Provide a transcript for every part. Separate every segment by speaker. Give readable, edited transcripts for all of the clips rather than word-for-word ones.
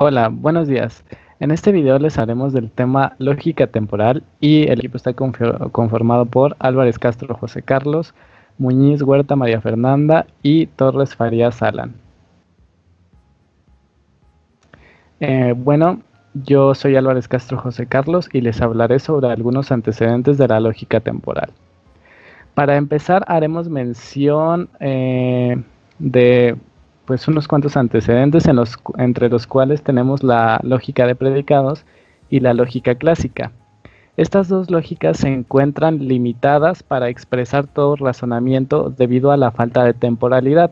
Speaker 1: Hola, buenos días. En este video les haremos del tema lógica temporal y el equipo está conformado por Álvarez Castro José Carlos, Muñiz Huerta María Fernanda y Torres Farías Alan. Bueno, yo soy Álvarez Castro José Carlos y les hablaré sobre algunos antecedentes de la lógica temporal. Para empezar haremos mención de pues unos cuantos antecedentes entre los cuales tenemos la lógica de predicados y la lógica clásica. Estas dos lógicas se encuentran limitadas para expresar todo razonamiento debido a la falta de temporalidad,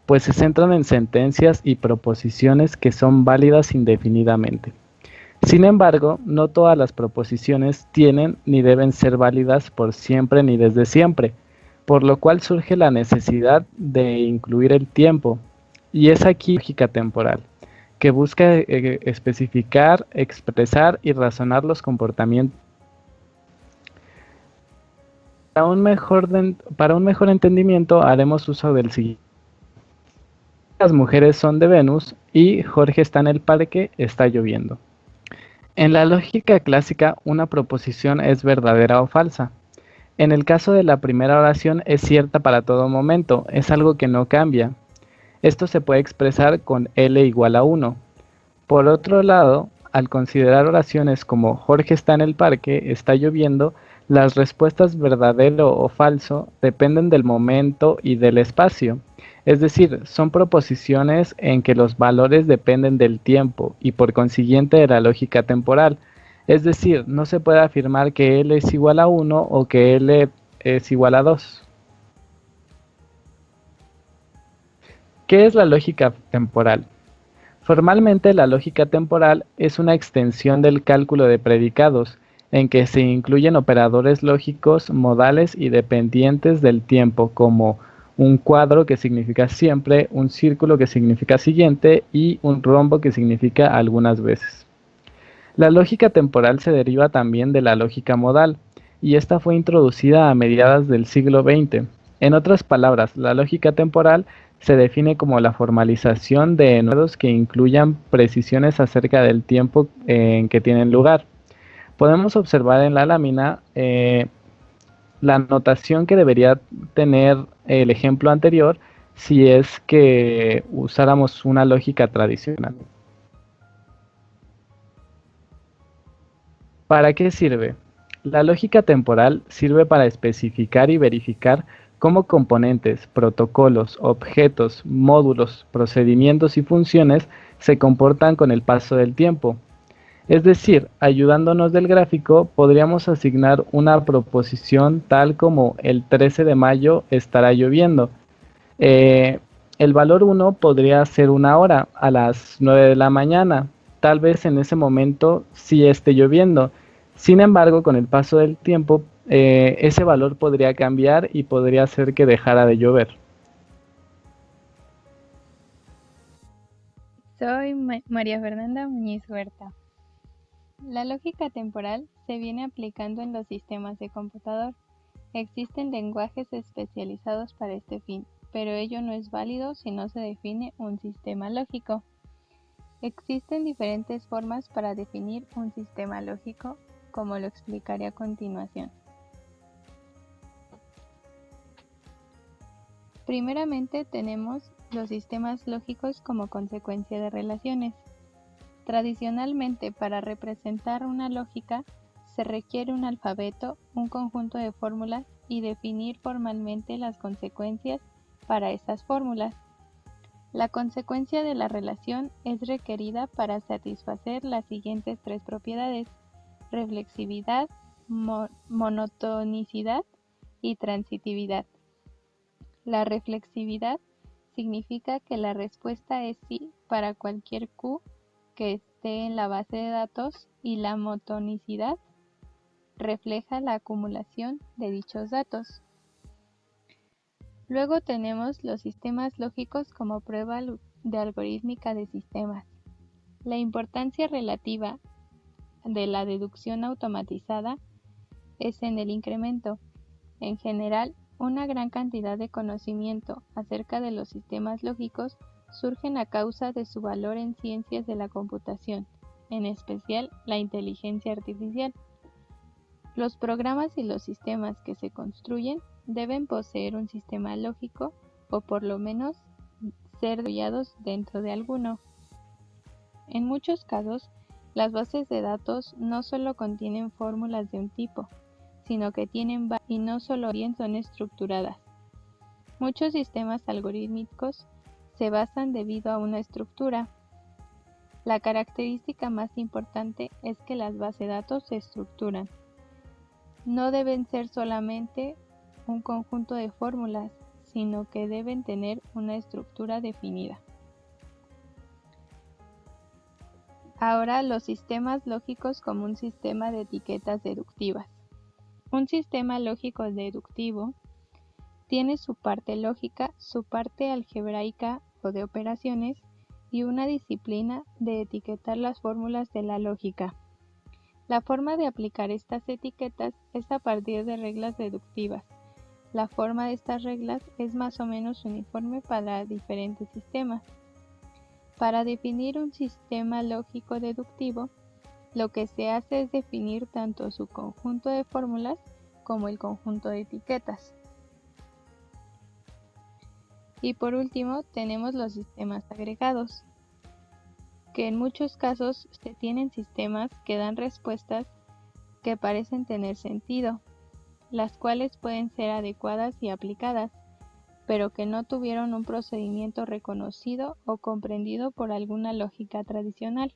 Speaker 1: pues se centran en sentencias y proposiciones que son válidas indefinidamente. Sin embargo, no todas las proposiciones tienen ni deben ser válidas por siempre ni desde siempre, por lo cual surge la necesidad de incluir el tiempo, y es aquí la lógica temporal, que busca especificar, expresar y razonar los comportamientos. Para un mejor entendimiento haremos uso del siguiente. Las mujeres son de Venus y Jorge está en el parque, está lloviendo. En la lógica clásica, una proposición es verdadera o falsa. En el caso de la primera oración es cierta para todo momento, es algo que no cambia. Esto se puede expresar con L igual a 1. Por otro lado, al considerar oraciones como Jorge está en el parque, está lloviendo, las respuestas verdadero o falso dependen del momento y del espacio. Es decir, son proposiciones en que los valores dependen del tiempo y por consiguiente de la lógica temporal. Es decir, no se puede afirmar que L es igual a 1 o que L es igual a 2. ¿Qué es la lógica temporal? Formalmente, la lógica temporal es una extensión del cálculo de predicados, en que se incluyen operadores lógicos, modales y dependientes del tiempo, como un cuadro que significa siempre, un círculo que significa siguiente y un rombo que significa algunas veces. La lógica temporal se deriva también de la lógica modal, y esta fue introducida a mediados del siglo XX. En otras palabras, la lógica temporal se define como la formalización de enunciados que incluyan precisiones acerca del tiempo en que tienen lugar. Podemos observar en la lámina la notación que debería tener el ejemplo anterior si es que usáramos una lógica tradicional. ¿Para qué sirve? La lógica temporal sirve para especificar y verificar cómo componentes, protocolos, objetos, módulos, procedimientos y funciones se comportan con el paso del tiempo. Es decir, ayudándonos del gráfico, podríamos asignar una proposición tal como el 13 de mayo estará lloviendo. Eh, el valor 1 podría ser una hora a las 9 de la mañana. Tal vez en ese momento sí esté lloviendo. Sin embargo, con el paso del tiempo, ese valor podría cambiar y podría hacer que dejara de llover.
Speaker 2: Soy María Fernanda Muñiz Huerta. La lógica temporal se viene aplicando en los sistemas de computador. Existen lenguajes especializados para este fin, pero ello no es válido si no se define un sistema lógico. Existen diferentes formas para definir un sistema lógico, como lo explicaré a continuación. Primeramente tenemos los sistemas lógicos como consecuencia de relaciones. Tradicionalmente, para representar una lógica, se requiere un alfabeto, un conjunto de fórmulas y definir formalmente las consecuencias para esas fórmulas. La consecuencia de la relación es requerida para satisfacer las siguientes tres propiedades: reflexividad, monotonicidad y transitividad. La reflexividad significa que la respuesta es sí para cualquier Q que esté en la base de datos, y la monotonicidad refleja la acumulación de dichos datos. Luego tenemos los sistemas lógicos como prueba de algorítmica de sistemas. La importancia relativa de la deducción automatizada es en el incremento. En general, una gran cantidad de conocimiento acerca de los sistemas lógicos surgen a causa de su valor en ciencias de la computación, en especial la inteligencia artificial. Los programas y los sistemas que se construyen deben poseer un sistema lógico o por lo menos ser desarrollados dentro de alguno. En muchos casos, las bases de datos no solo contienen fórmulas de un tipo, sino que tienen y no solo bien son estructuradas. Muchos sistemas algorítmicos se basan debido a una estructura. La característica más importante es que las bases de datos se estructuran. No deben ser solamente un conjunto de fórmulas, sino que deben tener una estructura definida. Ahora, los sistemas lógicos como un sistema de etiquetas deductivas. Un sistema lógico deductivo tiene su parte lógica, su parte algebraica o de operaciones y una disciplina de etiquetar las fórmulas de la lógica. La forma de aplicar estas etiquetas es a partir de reglas deductivas. La forma de estas reglas es más o menos uniforme para diferentes sistemas. Para definir un sistema lógico deductivo, lo que se hace es definir tanto su conjunto de fórmulas como el conjunto de etiquetas. Y por último, tenemos los sistemas agregados, que en muchos casos se tienen sistemas que dan respuestas que parecen tener sentido, las cuales pueden ser adecuadas y aplicadas, pero que no tuvieron un procedimiento reconocido o comprendido por alguna lógica tradicional.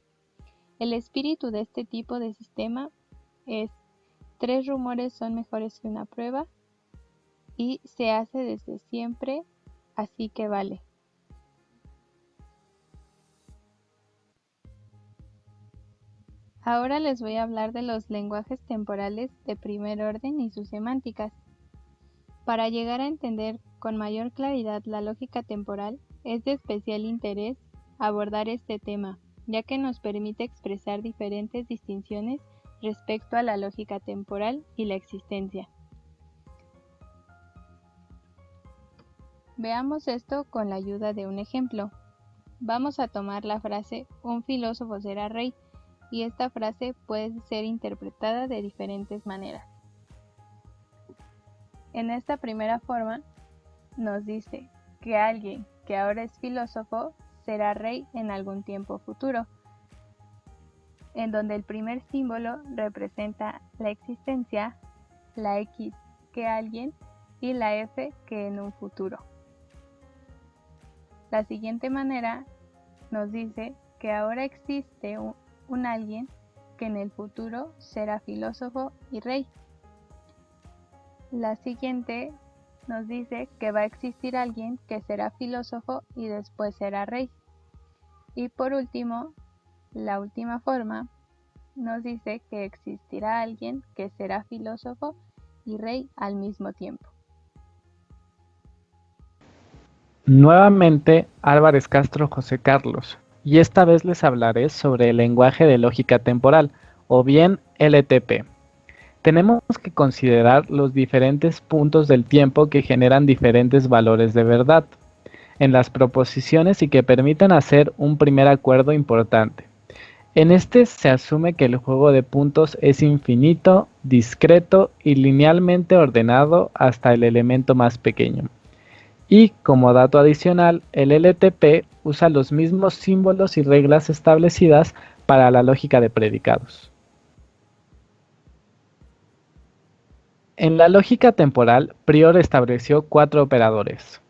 Speaker 2: El espíritu de este tipo de sistema es: 3 rumores son mejores que una prueba y se hace desde siempre, así que vale. Ahora les voy a hablar de los lenguajes temporales de primer orden y sus semánticas. Para llegar a entender con mayor claridad la lógica temporal, es de especial interés abordar este tema, ya que nos permite expresar diferentes distinciones respecto a la lógica temporal y la existencia. Veamos esto con la ayuda de un ejemplo. Vamos a tomar la frase "un filósofo será rey", y esta frase puede ser interpretada de diferentes maneras. En esta primera forma nos dice que alguien que ahora es filósofo será rey en algún tiempo futuro, en donde el primer símbolo representa la existencia, la X que alguien y la F que en un futuro. La siguiente manera nos dice que ahora existe un alguien que en el futuro será filósofo y rey. La siguiente nos dice que va a existir alguien que será filósofo y después será rey. Y por último, la última forma nos dice que existirá alguien que será filósofo y rey al mismo tiempo.
Speaker 1: Nuevamente, Álvarez Castro José Carlos, y esta vez les hablaré sobre el lenguaje de lógica temporal, o bien LTP. Tenemos que considerar los diferentes puntos del tiempo que generan diferentes valores de verdad en las proposiciones y que permiten hacer un primer acuerdo importante. En este se asume que el juego de puntos es infinito, discreto y linealmente ordenado hasta el elemento más pequeño. Y como dato adicional, el LTP usa los mismos símbolos y reglas establecidas para la lógica de predicados. En la lógica temporal, Prior estableció 4 operadores.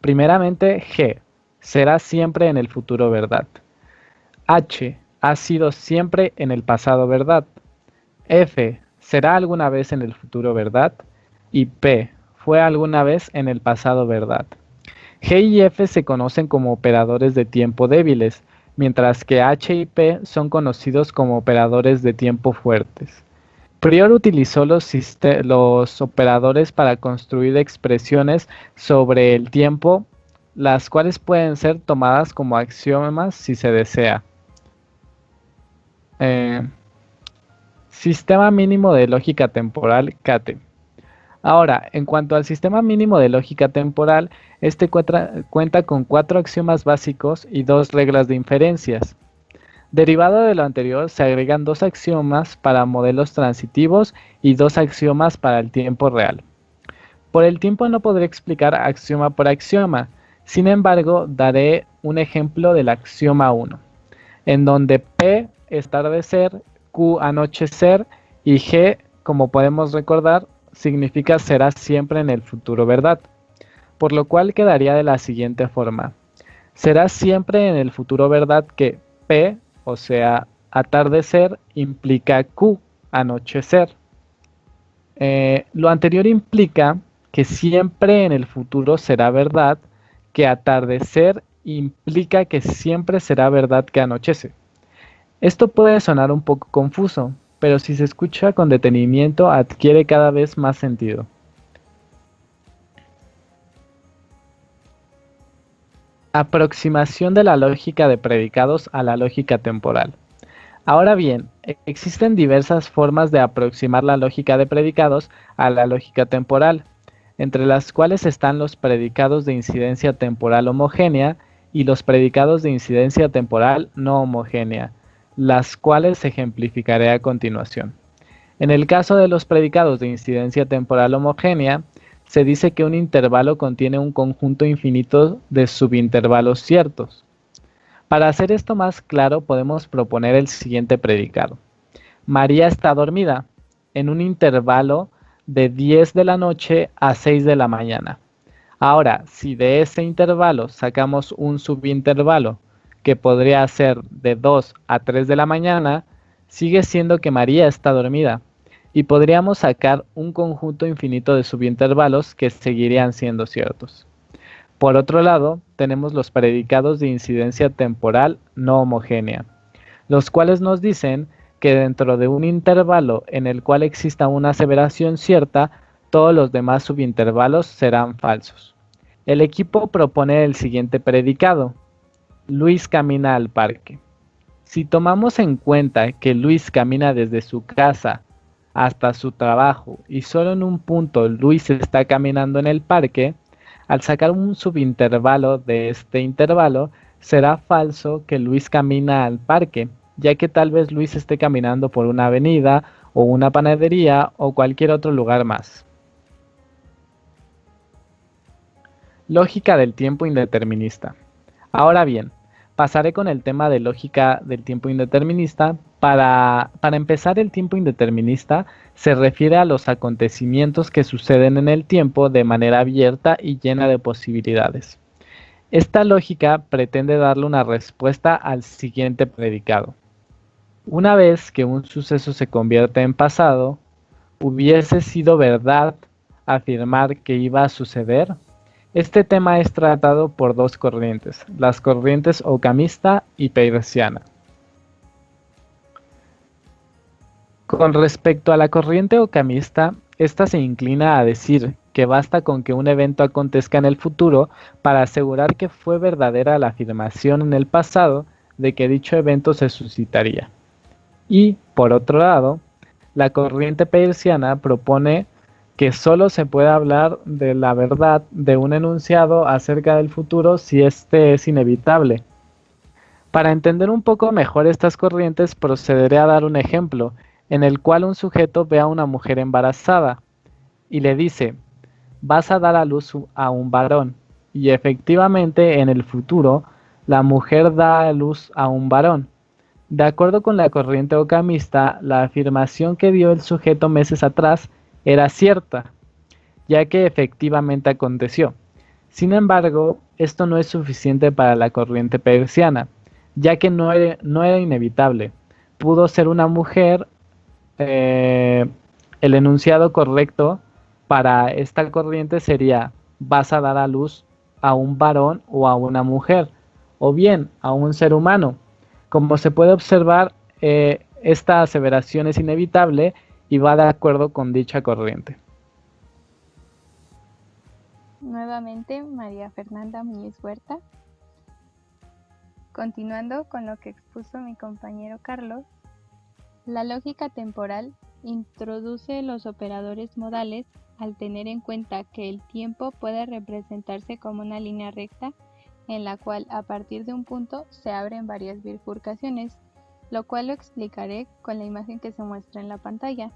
Speaker 1: Primeramente, G será siempre en el futuro verdad. H ha sido siempre en el pasado verdad. F será alguna vez en el futuro verdad. Y P fue alguna vez en el pasado verdad. G y F se conocen como operadores de tiempo débiles, mientras que H y P son conocidos como operadores de tiempo fuertes. Prior utilizó los operadores para construir expresiones sobre el tiempo, las cuales pueden ser tomadas como axiomas si se desea. Sistema mínimo de lógica temporal, CATE. Ahora, en cuanto al sistema mínimo de lógica temporal, este cuenta con 4 axiomas básicos y 2 reglas de inferencias. Derivado de lo anterior, se agregan 2 axiomas para modelos transitivos y 2 axiomas para el tiempo real. Por el tiempo no podré explicar axioma por axioma, sin embargo, daré un ejemplo del axioma 1, en donde P es tardecer, Q anochecer y G, como podemos recordar, significa será siempre en el futuro, ¿verdad? Por lo cual quedaría de la siguiente forma. Será siempre en el futuro, ¿verdad? Que P, o sea, atardecer, implica Q, anochecer. Lo anterior implica que siempre en el futuro será verdad, que atardecer implica que siempre será verdad que anochece. Esto puede sonar un poco confuso, pero si se escucha con detenimiento adquiere cada vez más sentido. Aproximación de la lógica de predicados a la lógica temporal. Ahora bien, existen diversas formas de aproximar la lógica de predicados a la lógica temporal, entre las cuales están los predicados de incidencia temporal homogénea y los predicados de incidencia temporal no homogénea, las cuales ejemplificaré a continuación. En el caso de los predicados de incidencia temporal homogénea, se dice que un intervalo contiene un conjunto infinito de subintervalos ciertos. Para hacer esto más claro, podemos proponer el siguiente predicado. María está dormida en un intervalo de 10 de la noche a 6 de la mañana. Ahora, si de ese intervalo sacamos un subintervalo que podría ser de 2 a 3 de la mañana, sigue siendo que María está dormida. Y podríamos sacar un conjunto infinito de subintervalos que seguirían siendo ciertos. Por otro lado, tenemos los predicados de incidencia temporal no homogénea, los cuales nos dicen que dentro de un intervalo en el cual exista una aseveración cierta, todos los demás subintervalos serán falsos. El equipo propone el siguiente predicado. Luis camina al parque. Si tomamos en cuenta que Luis camina desde su casa hasta su trabajo y solo en un punto Luis está caminando en el parque, al sacar un subintervalo de este intervalo, será falso que Luis camina al parque, ya que tal vez Luis esté caminando por una avenida o una panadería o cualquier otro lugar más. Lógica del tiempo indeterminista. Ahora bien, pasaré con el tema de lógica del tiempo indeterminista. Para empezar, el tiempo indeterminista se refiere a los acontecimientos que suceden en el tiempo de manera abierta y llena de posibilidades. Esta lógica pretende darle una respuesta al siguiente predicado. Una vez que un suceso se convierte en pasado, ¿hubiese sido verdad afirmar que iba a suceder? Este tema es tratado por dos corrientes, las corrientes ocamista y peirciana. Con respecto a la corriente ocamista, esta se inclina a decir que basta con que un evento acontezca en el futuro para asegurar que fue verdadera la afirmación en el pasado de que dicho evento se suscitaría. Y, por otro lado, la corriente peirciana propone que solo se puede hablar de la verdad de un enunciado acerca del futuro si éste es inevitable. Para entender un poco mejor estas corrientes, procederé a dar un ejemplo en el cual un sujeto ve a una mujer embarazada y le dice, vas a dar a luz a un varón. Y efectivamente, en el futuro, la mujer da a luz a un varón. De acuerdo con la corriente ocamista, la afirmación que dio el sujeto meses atrás era cierta, ya que efectivamente aconteció. Sin embargo, esto no es suficiente para la corriente peirciana, ya que no era inevitable. Pudo ser una mujer. El enunciado correcto para esta corriente sería vas a dar a luz a un varón o a una mujer, o bien a un ser humano. Como se puede observar, esta aseveración es inevitable y va de acuerdo con dicha corriente.
Speaker 2: Nuevamente, María Fernanda Muñiz Huerta. Continuando con lo que expuso mi compañero Carlos, la lógica temporal introduce los operadores modales al tener en cuenta que el tiempo puede representarse como una línea recta en la cual a partir de un punto se abren varias bifurcaciones, lo cual lo explicaré con la imagen que se muestra en la pantalla.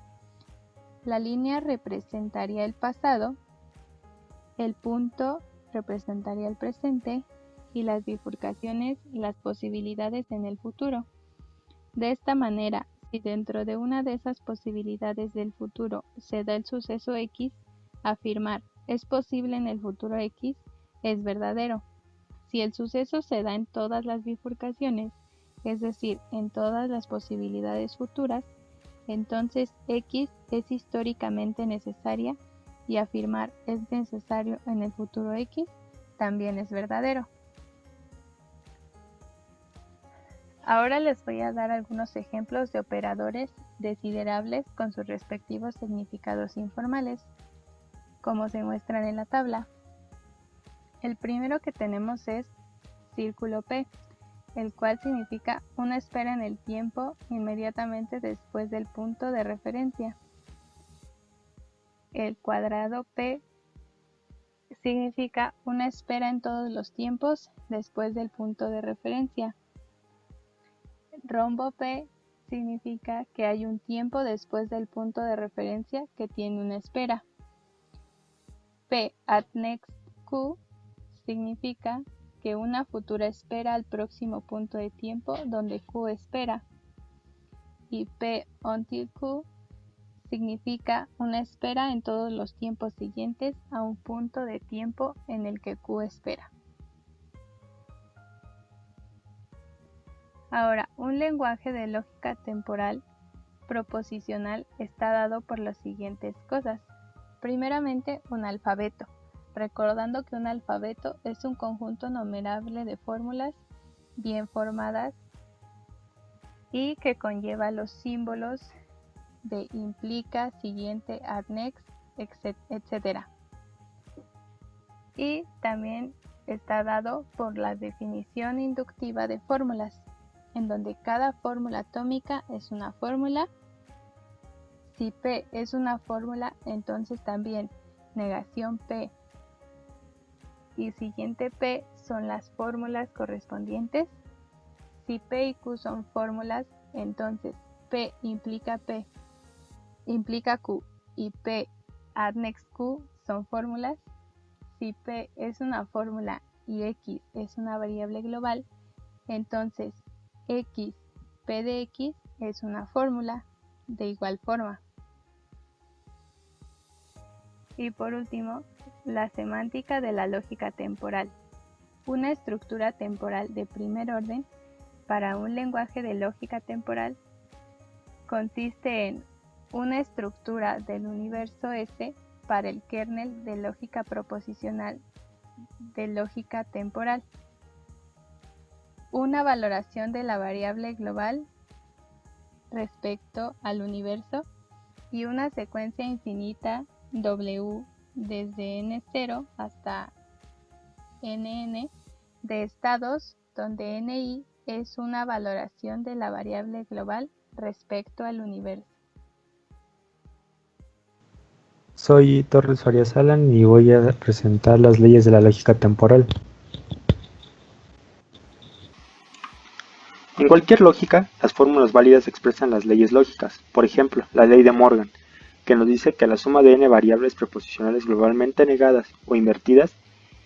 Speaker 2: La línea representaría el pasado, el punto representaría el presente y las bifurcaciones las posibilidades en el futuro. De esta manera, si dentro de una de esas posibilidades del futuro se da el suceso X, afirmar "es posible en el futuro X" es verdadero. Si el suceso se da en todas las bifurcaciones, es decir, en todas las posibilidades futuras, entonces X es históricamente necesaria y afirmar "es necesario en el futuro X" también es verdadero. Ahora les voy a dar algunos ejemplos de operadores desiderables con sus respectivos significados informales, como se muestran en la tabla. El primero que tenemos es círculo P, el cual significa una espera en el tiempo inmediatamente después del punto de referencia. El cuadrado P significa una espera en todos los tiempos después del punto de referencia. Rombo P significa que hay un tiempo después del punto de referencia que tiene una espera. P at next Q significa que una futura espera al próximo punto de tiempo donde Q espera. Y P until Q significa una espera en todos los tiempos siguientes a un punto de tiempo en el que Q espera. Ahora, un lenguaje de lógica temporal proposicional está dado por las siguientes cosas. Primeramente, un alfabeto, recordando que un alfabeto es un conjunto numerable de fórmulas bien formadas y que conlleva los símbolos de implica, siguiente, at next, etc. Y también está dado por la definición inductiva de fórmulas, en donde cada fórmula atómica es una fórmula. Si P es una fórmula, entonces también negación P y siguiente P son las fórmulas correspondientes. Si P y Q son fórmulas, entonces P implica Q y P at next Q son fórmulas. Si P es una fórmula y X es una variable global, entonces X, P de X es una fórmula de igual forma. Y por último, la semántica de la lógica temporal. Una estructura temporal de primer orden para un lenguaje de lógica temporal consiste en una estructura del universo S para el kernel de lógica proposicional de lógica temporal, una valoración de la variable global respecto al universo y una secuencia infinita W desde n0 hasta nn de estados donde ni es una valoración de la variable global respecto al universo.
Speaker 3: Soy Torres Arias Alan y voy a presentar las leyes de la lógica temporal. En cualquier lógica, las fórmulas válidas expresan las leyes lógicas. Por ejemplo, la ley de Morgan, que nos dice que la suma de n variables proposicionales globalmente negadas o invertidas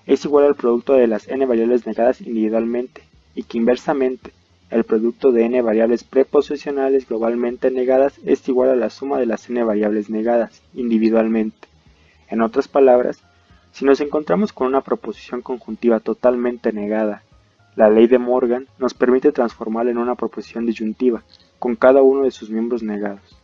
Speaker 3: es igual al producto de las n variables negadas individualmente, y que inversamente, el producto de n variables preposicionales globalmente negadas es igual a la suma de las n variables negadas individualmente. En otras palabras, si nos encontramos con una proposición conjuntiva totalmente negada, la ley de Morgan nos permite transformarla en una proposición disyuntiva, con cada uno de sus miembros negados.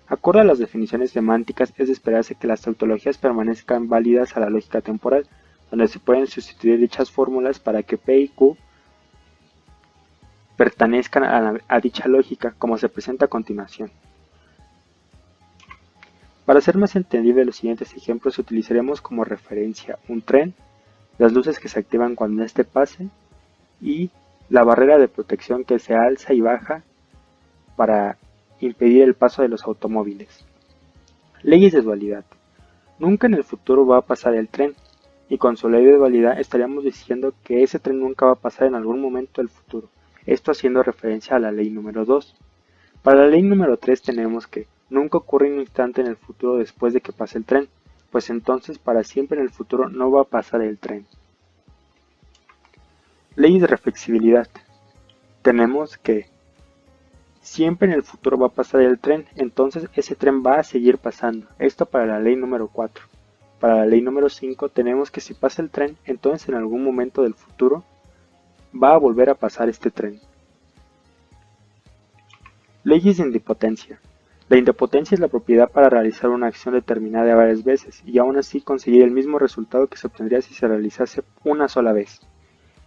Speaker 3: Acorde a las definiciones semánticas, es de esperarse que las tautologías permanezcan válidas a la lógica temporal, donde se pueden sustituir dichas fórmulas para que P y Q pertenezcan a dicha lógica, como se presenta a continuación. Para hacer más entendible los siguientes ejemplos, utilizaremos como referencia un tren, las luces que se activan cuando éste pase y la barrera de protección que se alza y baja para impedir el paso de los automóviles. Leyes de dualidad. Nunca en el futuro va a pasar el tren, y con su ley de dualidad estaríamos diciendo que ese tren nunca va a pasar en algún momento del futuro, esto haciendo referencia a la ley número 2. Para la ley número 3 tenemos que nunca ocurre un instante en el futuro después de que pase el tren, pues entonces para siempre en el futuro no va a pasar el tren. Leyes de reflexibilidad. Tenemos que siempre en el futuro va a pasar el tren, entonces ese tren va a seguir pasando. Esto para la ley número 4. Para la ley número 5 tenemos que si pasa el tren, entonces en algún momento del futuro va a volver a pasar este tren. Leyes de indipotencia. La indipotencia es la propiedad para realizar una acción determinada varias veces y aún así conseguir el mismo resultado que se obtendría si se realizase una sola vez.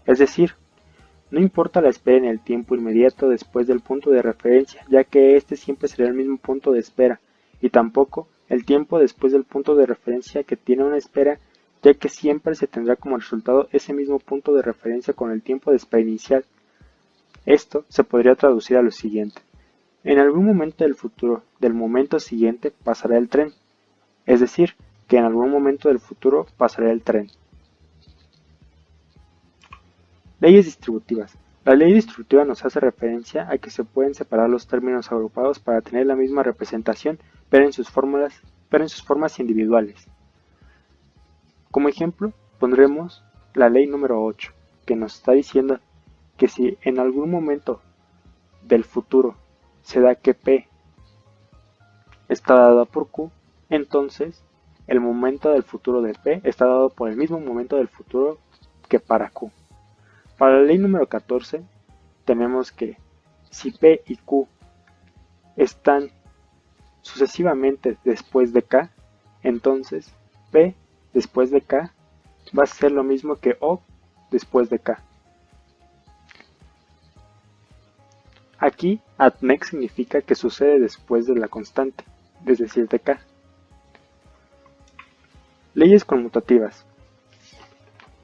Speaker 3: Es decir, no importa la espera en el tiempo inmediato después del punto de referencia, ya que este siempre será el mismo punto de espera, y tampoco el tiempo después del punto de referencia que tiene una espera, ya que siempre se tendrá como resultado ese mismo punto de referencia con el tiempo de espera inicial. Esto se podría traducir a lo siguiente. En algún momento del futuro del momento siguiente pasará el tren, es decir, que en algún momento del futuro pasará el tren. Leyes distributivas. La ley distributiva nos hace referencia a que se pueden separar los términos agrupados para tener la misma representación, pero en sus formas individuales. Como ejemplo, pondremos la ley número 8, que nos está diciendo que si en algún momento del futuro se da que P está dada por Q, entonces el momento del futuro de P está dado por el mismo momento del futuro que para Q. Para la ley número 14 tenemos que si P y Q están sucesivamente después de K, entonces P después de K va a ser lo mismo que O después de K. Aquí adnex significa que sucede después de la constante, es decir, de K. Leyes conmutativas.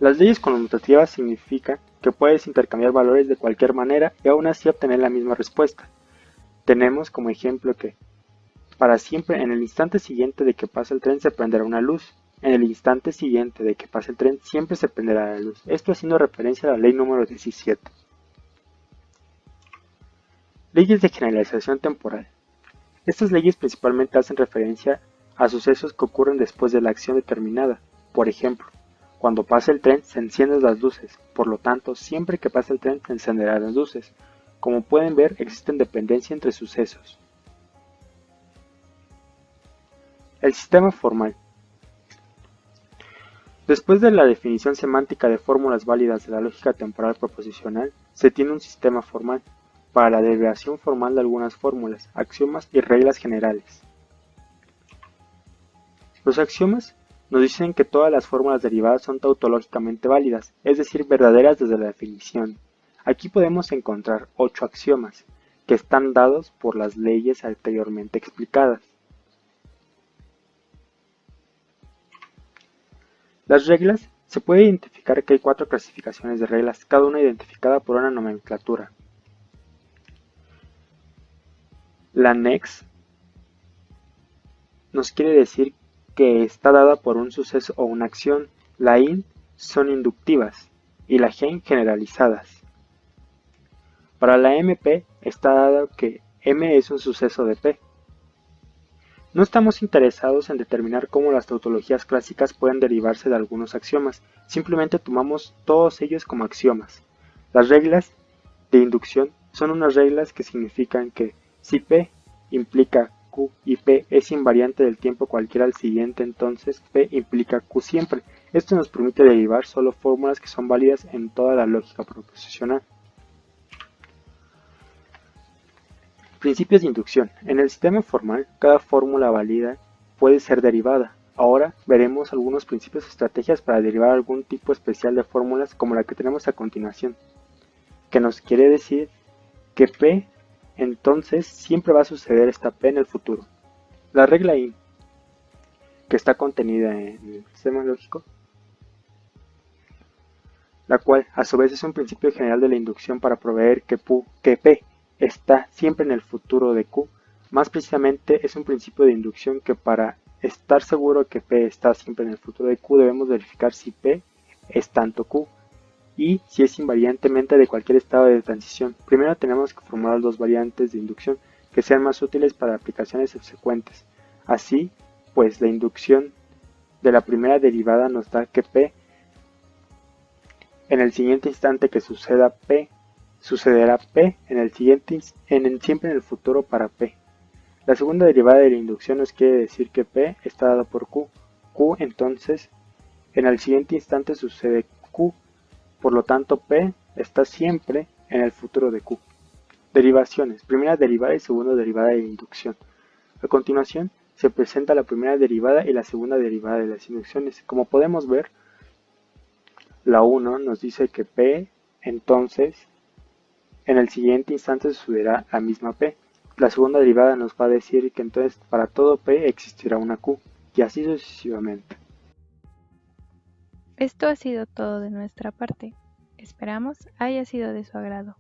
Speaker 3: Las leyes conmutativas significan que puedes intercambiar valores de cualquier manera y aún así obtener la misma respuesta. Tenemos como ejemplo que para siempre en el instante siguiente de que pase el tren se prenderá una luz. En el instante siguiente de que pase el tren siempre se prenderá la luz. Esto haciendo referencia a la ley número 17. Leyes de generalización temporal. Estas leyes principalmente hacen referencia a sucesos que ocurren después de la acción determinada. Por ejemplo, cuando pase el tren se encienden las luces, por lo tanto, siempre que pase el tren se encenderán las luces. Como pueden ver, existen dependencia entre sucesos. El sistema formal. Después de la definición semántica de fórmulas válidas de la lógica temporal proposicional, se tiene un sistema formal para la derivación formal de algunas fórmulas, axiomas y reglas generales. Los axiomas nos dicen que todas las fórmulas derivadas son tautológicamente válidas, es decir, verdaderas desde la definición. Aquí podemos encontrar 8 axiomas, que están dados por las leyes anteriormente explicadas. Las reglas, se puede identificar que hay 4 clasificaciones de reglas, cada una identificada por una nomenclatura. La nex nos quiere decir que está dada por un suceso o una acción. La in son inductivas y la gen generalizadas. Para la MP está dado que M es un suceso de P. No estamos interesados en determinar cómo las tautologías clásicas pueden derivarse de algunos axiomas, simplemente tomamos todos ellos como axiomas. Las reglas de inducción son unas reglas que significan que si P implica Q y P es invariante del tiempo cualquiera al siguiente, entonces P implica Q siempre. Esto nos permite derivar solo fórmulas que son válidas en toda la lógica proposicional. Principios de inducción. En el sistema formal, cada fórmula válida puede ser derivada. Ahora veremos algunos principios o estrategias para derivar algún tipo especial de fórmulas como la que tenemos a continuación, que nos quiere decir que P entonces siempre va a suceder esta P en el futuro. La regla I, que está contenida en el sistema lógico, la cual a su vez es un principio general de la inducción para proveer que P está siempre en el futuro de Q, más precisamente es un principio de inducción que para estar seguro que P está siempre en el futuro de Q, debemos verificar si P es tanto Q y si es invariantemente de cualquier estado de transición. Primero tenemos que formular dos variantes de inducción que sean más útiles para aplicaciones subsecuentes. Así, pues la inducción de la primera derivada nos da que P en el siguiente instante que sucederá P siempre en el futuro para P. La segunda derivada de la inducción nos quiere decir que P está dado por Q. Q entonces en el siguiente instante sucede Q, por lo tanto P está siempre en el futuro de Q. Derivaciones, primera derivada y segunda derivada de la inducción. A continuación se presenta la primera derivada y la segunda derivada de las inducciones. Como podemos ver, la 1 nos dice que P entonces en el siguiente instante sucederá la misma P. La segunda derivada nos va a decir que entonces para todo P existirá una Q, y así sucesivamente.
Speaker 2: Esto ha sido todo de nuestra parte. Esperamos haya sido de su agrado.